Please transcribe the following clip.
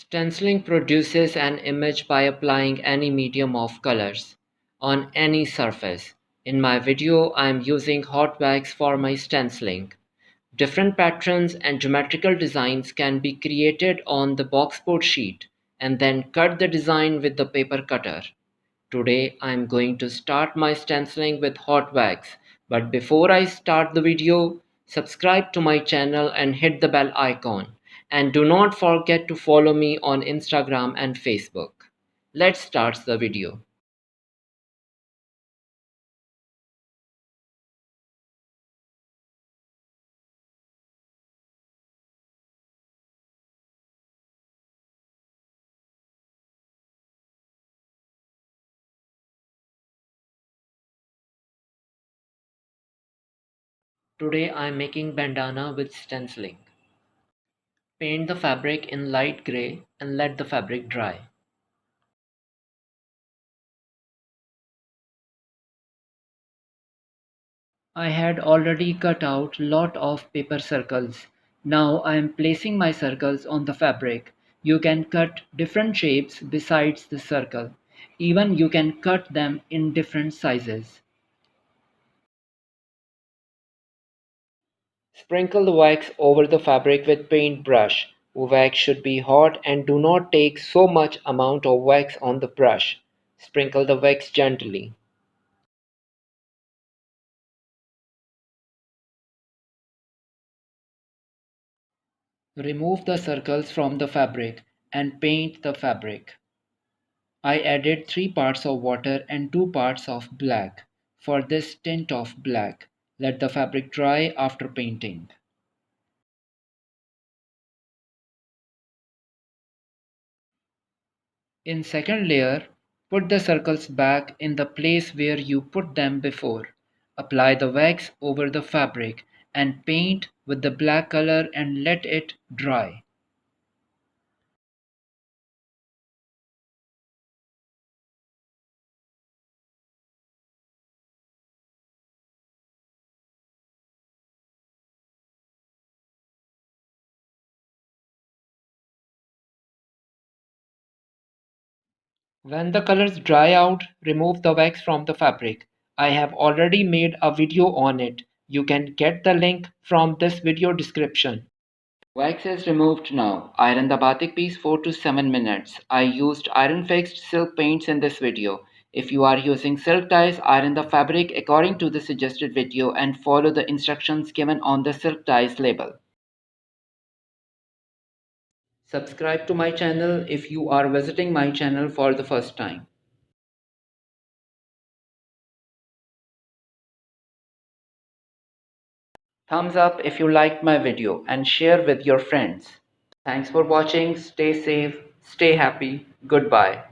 Stenciling produces an image by applying any medium of colors on any surface. In my video, I am using hot wax for my stenciling. Different patterns and geometrical designs can be created on the boxboard sheet and then cut the design with the paper cutter. Today I am going to start my stenciling with hot wax, but before I start the video, subscribe to my channel and hit the bell icon. And do not forget to follow me on Instagram and Facebook. Let's start the video. Today I am making bandana with stenciling. Paint the fabric in light gray and let the fabric dry. I had already cut out lot of paper circles. Now I am placing my circles on the fabric. You can cut different shapes besides the circle. Even you can cut them in different sizes. Sprinkle the wax over the fabric with paintbrush. Wax should be hot and do not take so much amount of wax on the brush. Sprinkle the wax gently. Remove the circles from the fabric and paint the fabric. I added 3 parts of water and 2 parts of black for this tint of black. Let the fabric dry after painting. In second layer, put the circles back in the place where you put them before. Apply the wax over the fabric and paint with the black color and let it dry. When the colors dry out, remove the wax from the fabric. I have already made a video on it. You can get the link from this video description. Wax is removed now. Iron the batik piece 4 to 7 minutes. I used iron fixed silk paints in this video. If you are using silk ties, iron the fabric according to the suggested video and follow the instructions given on the silk ties label. Subscribe to my channel if you are visiting my channel for the first time. Thumbs up if you liked my video and share with your friends. Thanks for watching. Stay safe, stay happy. Goodbye.